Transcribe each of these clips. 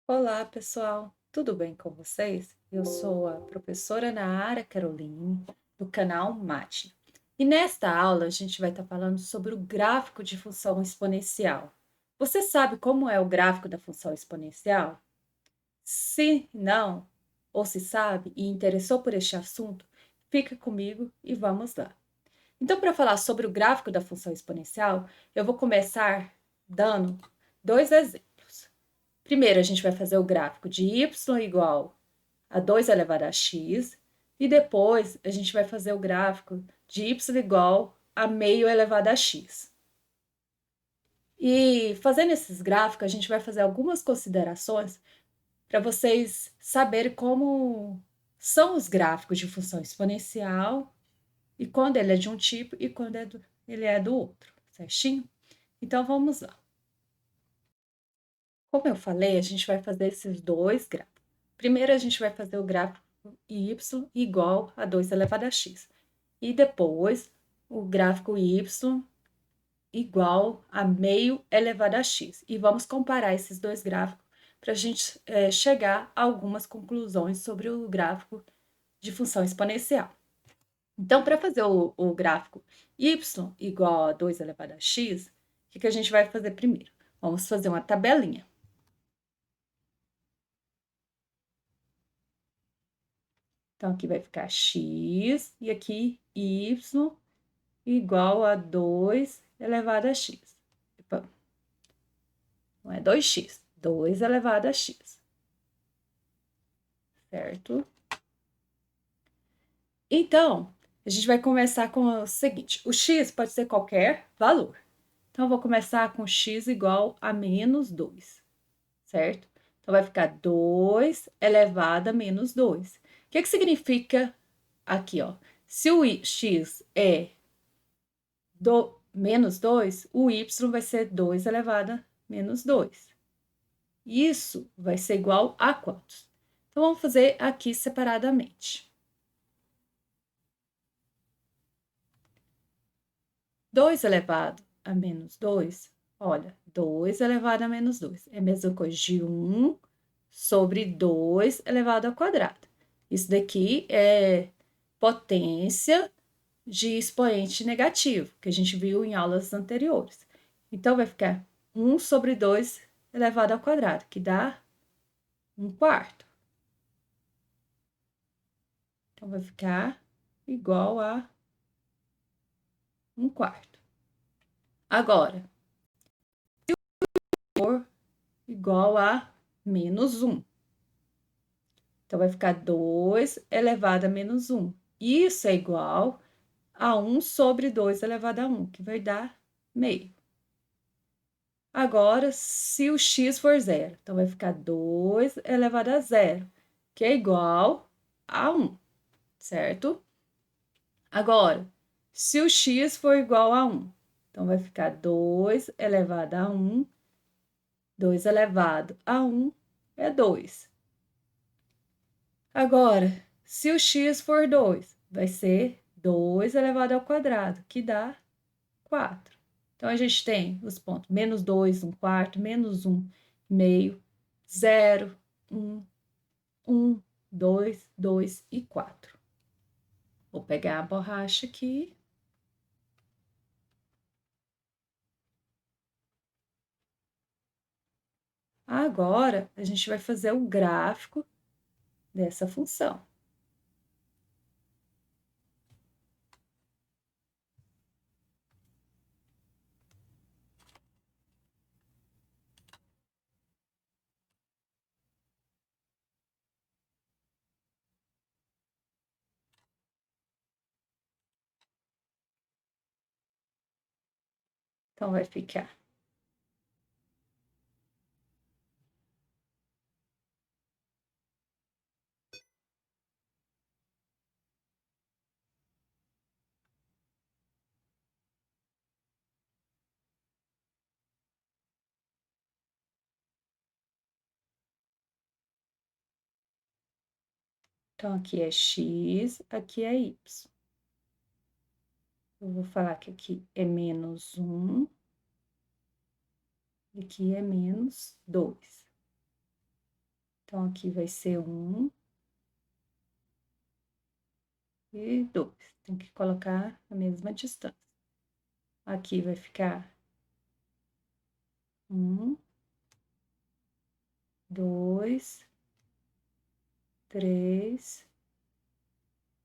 Olá, pessoal, tudo bem com vocês? Eu sou a professora Nara Caroline, do canal Mate. E nesta aula a gente vai estar falando sobre o gráfico de função exponencial. Você sabe como é o gráfico da função exponencial? Se não, ou se sabe e interessou por este assunto, fica comigo e vamos lá. Então, para falar sobre o gráfico da função exponencial, eu vou começar dando dois exemplos. Primeiro, a gente vai fazer o gráfico de y igual a 2 elevado a x, e depois a gente vai fazer o gráfico de y igual a meio elevado a x. E fazendo esses gráficos, a gente vai fazer algumas considerações para vocês saberem como são os gráficos de função exponencial e quando ele é de um tipo e quando ele é do outro, certinho? Então vamos lá. Como eu falei, a gente vai fazer esses dois gráficos. Primeiro, a gente vai fazer o gráfico y igual a 2 elevado a x. E depois, o gráfico y igual a meio elevado a x. E vamos comparar esses dois gráficos para a gente chegar a algumas conclusões sobre o gráfico de função exponencial. Então, para fazer o gráfico y igual a 2 elevado a x, o que a gente vai fazer primeiro? Vamos fazer uma tabelinha. Então, aqui vai ficar x e aqui y igual a 2 elevado a x. Opa, não é 2x, 2 elevado a x. Certo? Então, a gente vai começar com o seguinte: o x pode ser qualquer valor. Então, eu vou começar com x igual a menos 2, certo? Então, vai ficar 2 elevado a menos 2. O que significa aqui, ó? Se o x é menos 2, o y vai ser 2 elevado a menos 2. Isso vai ser igual a quantos? Então, vamos fazer aqui separadamente. 2 elevado a menos 2, olha, 2 elevado a menos 2 é a mesma coisa de 1 sobre 2 elevado ao quadrado. Isso daqui é potência de expoente negativo, que a gente viu em aulas anteriores. Então, vai ficar 1 sobre 2 elevado ao quadrado, que dá 1/4. Então, vai ficar igual a 1/4. Agora, for igual a menos 1. Então, vai ficar 2 elevado a menos 1. Isso é igual a 1 sobre 2 elevado a 1, que vai dar meio. Agora, se o x for zero, então vai ficar 2 elevado a zero, que é igual a 1, certo? Agora, se o x for igual a 1, então vai ficar 2 elevado a 1, 2 elevado a 1 é 2. Agora, se o x for 2, vai ser 2 elevado ao quadrado, que dá 4. Então, a gente tem os pontos menos 2, 1/4, menos 1, meio, 0, 1, 1, 2, 2 e 4. Vou pegar a borracha aqui. Agora, a gente vai fazer o gráfico dessa função. Então, vai ficar Então, aqui é x, aqui é y. Eu vou falar que aqui é menos 1, e aqui é menos 2. Então, aqui vai ser 1 e 2. Tem que colocar a mesma distância. Aqui vai ficar 1, 2, 3.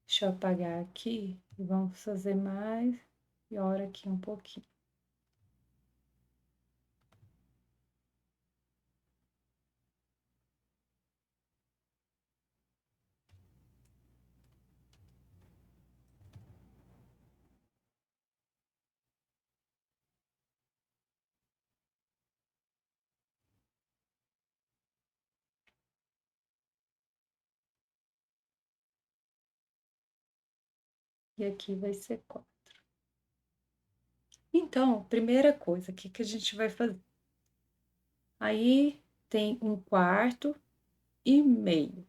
Deixa eu apagar aqui e vamos fazer mais. E ora aqui um pouquinho. E aqui vai ser 4. Então, primeira coisa, o que que a gente vai fazer? Aí tem 1/4 e meio.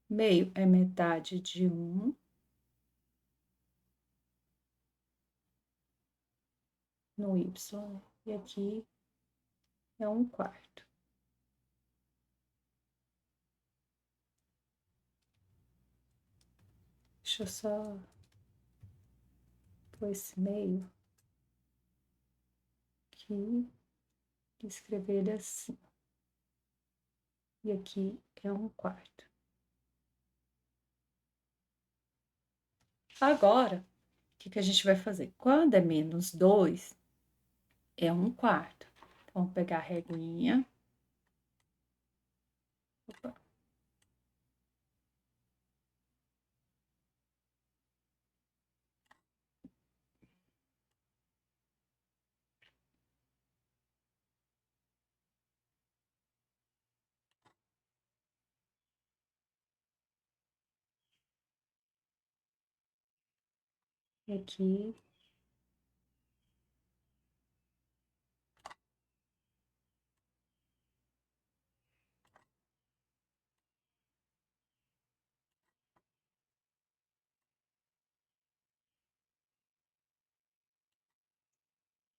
Meio é metade de 1 no Y. E aqui é 1/4. Deixa eu só pôr esse meio aqui e escrever ele assim. E aqui é 1/4. Agora, o que que a gente vai fazer? Quando é menos 2, é 1/4. Então, vamos pegar a reguinha. Opa. E aqui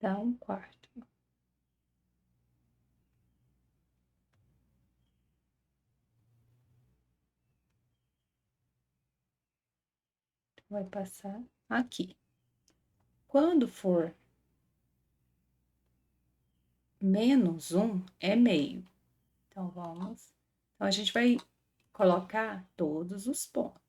dá 1/4. Vai passar aqui. Quando for menos 1, é meio. Então, vamos. Então, a gente vai colocar todos os pontos.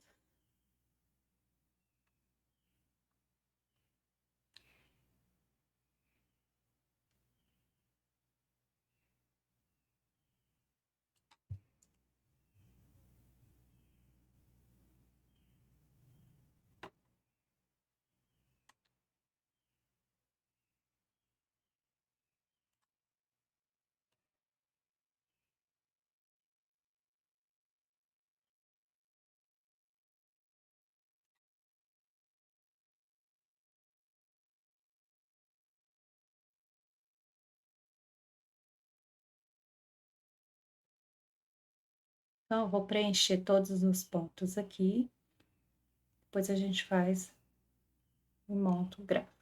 Então, eu vou preencher todos os pontos aqui. Depois a gente faz e monta o gráfico.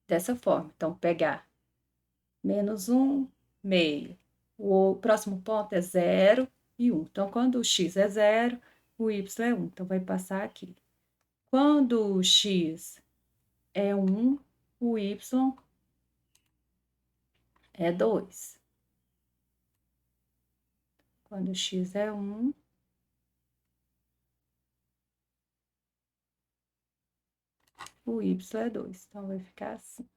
Dessa forma. Então, pegar menos 1, meio. O próximo ponto é 0 e 1. Então, quando o x é 0, o y é 1. Então, vai passar aqui. Quando o x é 1, o y é 2. Quando o x é 1, o y é 2. Então, vai ficar assim.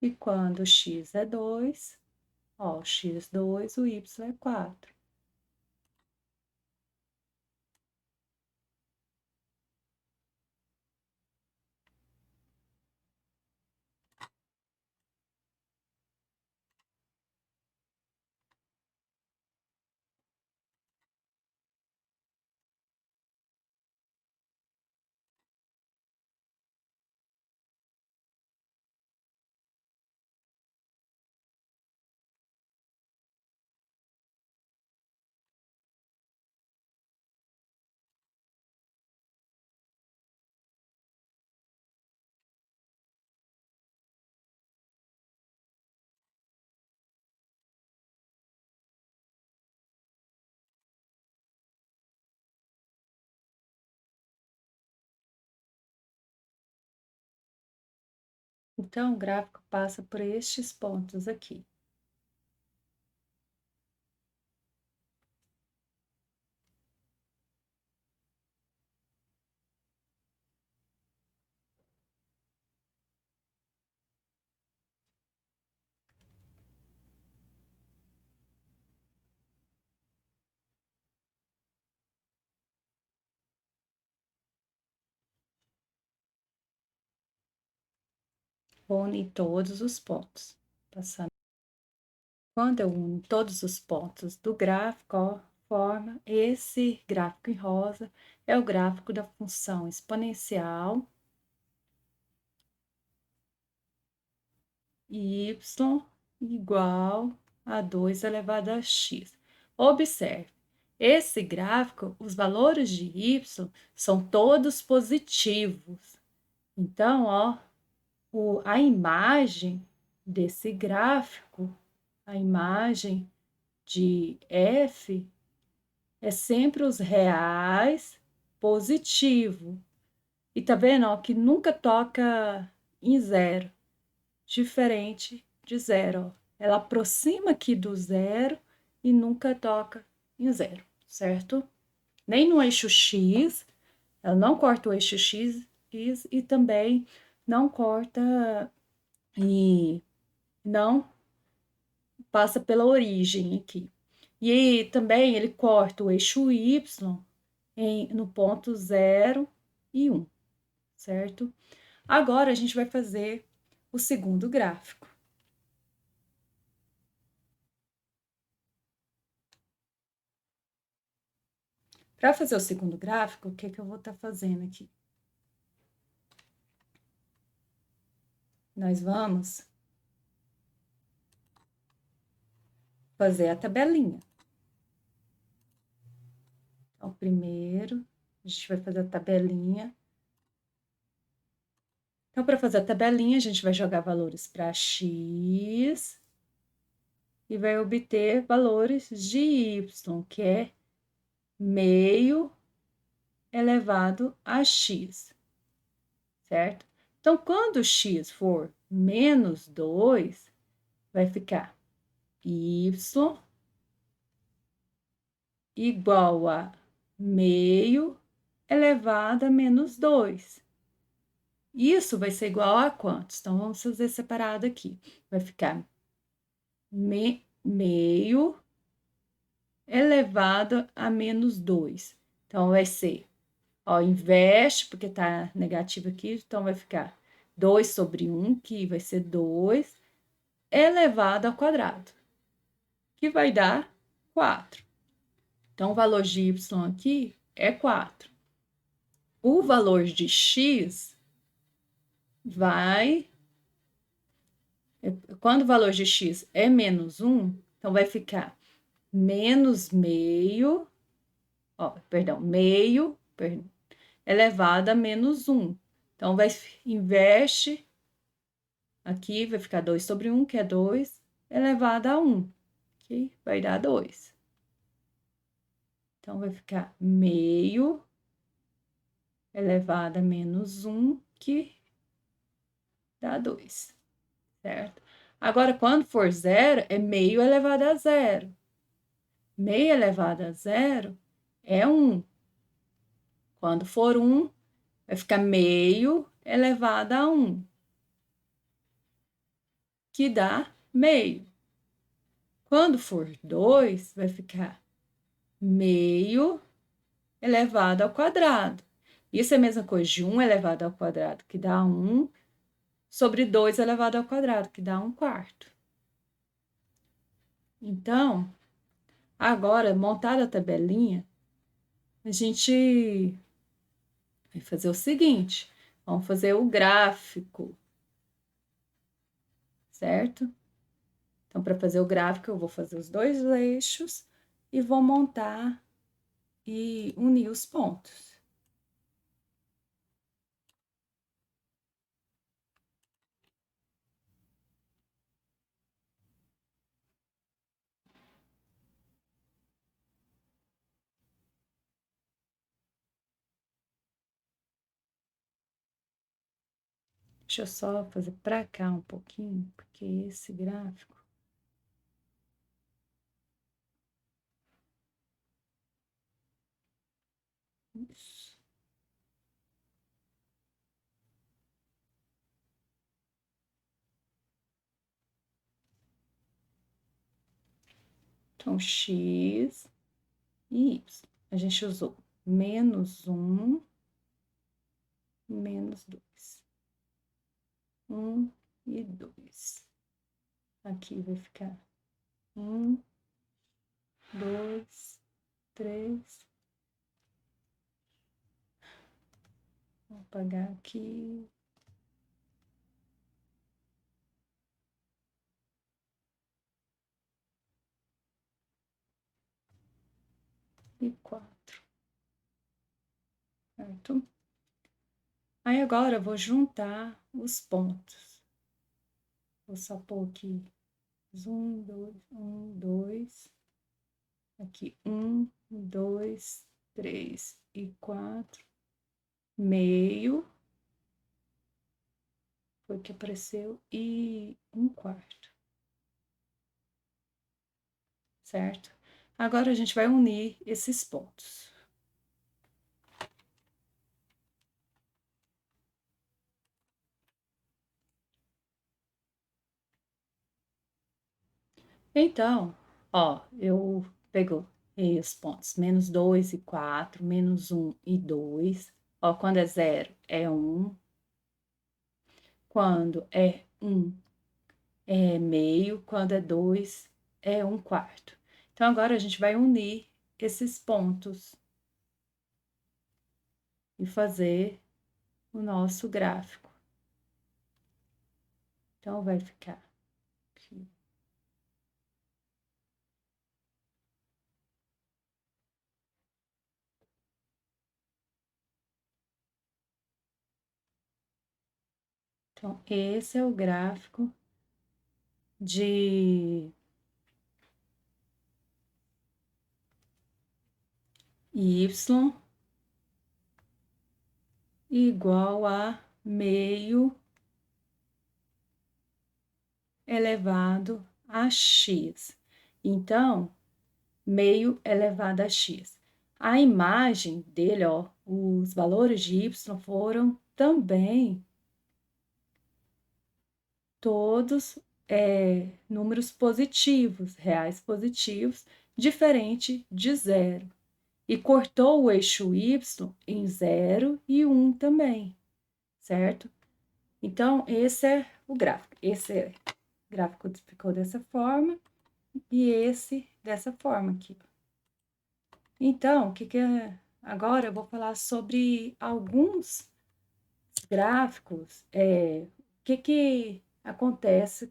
E quando o x é 2, ó, o x2, o y é 4. Então, o gráfico passa por estes pontos aqui. Vou unir todos os pontos, passando. Quando eu uno todos os pontos do gráfico, ó, forma esse gráfico em rosa, é o gráfico da função exponencial y igual a 2 elevado a x. Observe, esse gráfico, os valores de y são todos positivos. Então, ó, a imagem desse gráfico, a imagem de f é sempre os reais positivo. E tá vendo, ó, que nunca toca em zero, diferente de zero, ó. Ela aproxima aqui do zero e nunca toca em zero, certo? Nem no eixo X, ela não corta o eixo X e também não corta e não passa pela origem aqui. E também ele corta o eixo Y no ponto 0 e 1, certo? Agora a gente vai fazer o segundo gráfico. Para fazer o segundo gráfico, o que que eu vou estar fazendo aqui? Nós vamos fazer a tabelinha. Então, primeiro, a gente vai fazer a tabelinha. Então, para fazer a tabelinha, a gente vai jogar valores para x e vai obter valores de y, que é meio elevado a x, certo? Então, quando x for menos 2, vai ficar y igual a meio elevado a menos 2. Isso vai ser igual a quantos? Então, vamos fazer separado aqui. Vai ficar meio elevado a menos 2. Então, vai ser, ó, inverte, porque tá negativo aqui, então vai ficar 2 sobre 1, que vai ser 2, elevado ao quadrado, que vai dar 4. Então, o valor de y aqui é 4. O valor de x vai... Quando o valor de x é menos 1, então vai ficar menos meio, ó, perdão, meio, elevado a menos 1. Então, vai, inverte aqui, vai ficar 2 sobre 1, que é 2, elevado a 1, que vai dar 2. Então, vai ficar meio elevado a menos 1, que dá 2, certo? Agora, quando for zero, é meio elevado a zero. Meio elevado a zero é 1. Quando for 1, vai ficar meio elevado a 1, que dá meio. Quando for 2, vai ficar meio elevado ao quadrado. Isso é a mesma coisa de 1 elevado ao quadrado, que dá 1, sobre 2 elevado ao quadrado, que dá 1 quarto. Então, agora, montada a tabelinha, a gente vai fazer o seguinte, vamos fazer o gráfico, certo? Então, para fazer o gráfico, eu vou fazer os dois eixos e vou montar e unir os pontos. Deixa eu só fazer para cá um pouquinho, porque esse gráfico... Isso. Então, x e y. A gente usou -1, -2. 1 e 2. Aqui vai ficar 1, 2, 3. Vou apagar aqui. E 4. Certo? Aí agora eu vou juntar os pontos. Vou só pôr aqui 1, 2, 1, 2. Aqui 1, 2, 3 e 4. Meio. Foi o que apareceu. E 1/4. Certo? Agora a gente vai unir esses pontos. Então, ó, eu pego os pontos -2 e 4, -1 e 2. Ó, quando é 0 é 1. Quando é 1 é meio. Quando é 2 é 1/4. Então, agora a gente vai unir esses pontos e fazer o nosso gráfico. Então, vai ficar aqui. Então, esse é o gráfico de y igual a meio elevado a x. Então, meio elevado a x. A imagem dele, ó, os valores de y foram também todos números positivos, reais positivos, diferente de 0. E cortou o eixo y em 0 e 1 também, certo? Então, esse é o gráfico. Esse gráfico ficou dessa forma e esse dessa forma aqui. Então, agora eu vou falar sobre alguns gráficos, o que acontece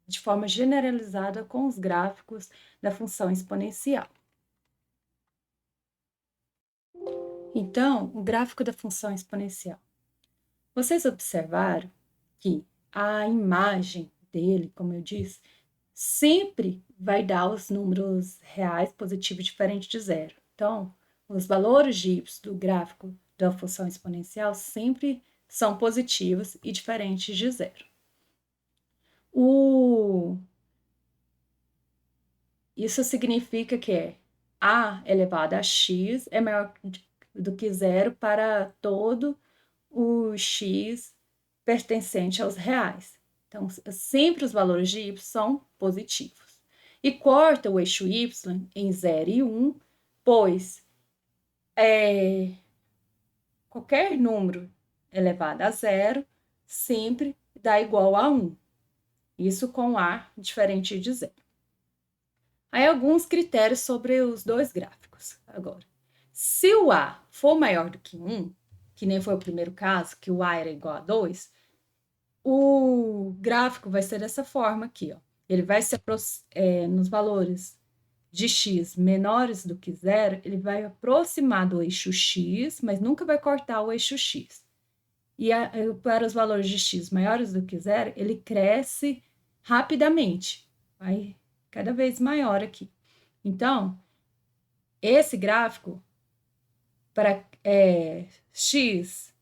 de forma generalizada com os gráficos da função exponencial. Então, o gráfico da função exponencial. Vocês observaram que a imagem dele, como eu disse, sempre vai dar os números reais positivos diferentes de 0. Então, os valores de y do gráfico da função exponencial sempre são positivos e diferentes de 0. Isso significa que a elevado a x é maior do que 0 para todo o x pertencente aos reais. Então, sempre os valores de y são positivos. E corta o eixo y em 0 e 1, pois qualquer número elevado a 0 sempre dá igual a 1. Isso com A diferente de 0. Aí alguns critérios sobre os dois gráficos. Agora, se o A for maior do que 1, que nem foi o primeiro caso, que o A era igual a 2, o gráfico vai ser dessa forma aqui, ó. Ele vai se nos valores de x menores do que 0, ele vai aproximar do eixo x, mas nunca vai cortar o eixo x. E para os valores de x maiores do que 0, ele cresce rapidamente, vai cada vez maior aqui. Então, esse gráfico, para x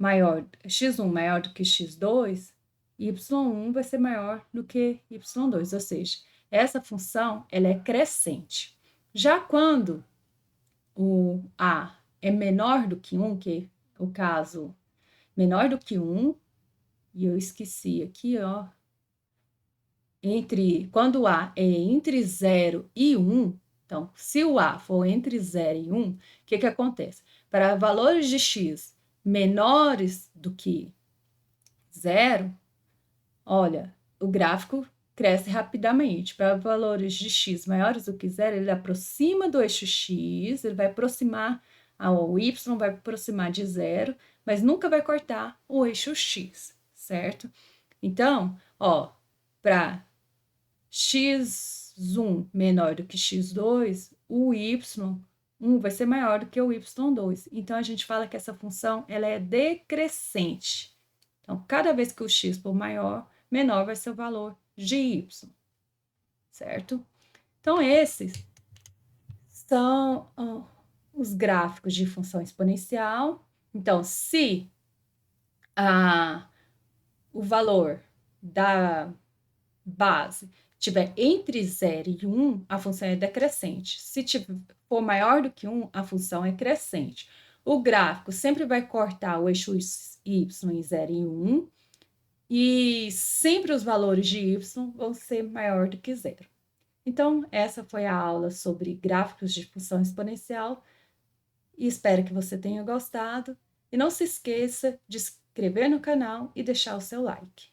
x1 maior do que x2, y1 vai ser maior do que y2, ou seja, essa função ela é crescente. Já quando o a é menor do que 1, que é o caso menor do que 1, e eu esqueci aqui, ó, quando a é entre 0 e 1, então, se o a for entre 0 e 1, o que acontece? Para valores de x menores do que 0, olha, o gráfico cresce rapidamente. Para valores de x maiores do que 0, ele aproxima do eixo x, ele vai aproximar, o y vai aproximar de 0, mas nunca vai cortar o eixo x, certo? Então, ó, para x1 menor do que x2, o y1 vai ser maior do que o y2. Então, a gente fala que essa função ela é decrescente. Então, cada vez que o x for maior, menor vai ser o valor de y, certo? Então, esses são os gráficos de função exponencial. Então, se o valor da base tiver entre 0 e 1, a função é decrescente. Se for maior do que 1, a função é crescente. O gráfico sempre vai cortar o eixo y em 0 e 1, e sempre os valores de y vão ser maior do que 0. Então, essa foi a aula sobre gráficos de função exponencial, e espero que você tenha gostado. E não se esqueça de se inscrever no canal e deixar o seu like.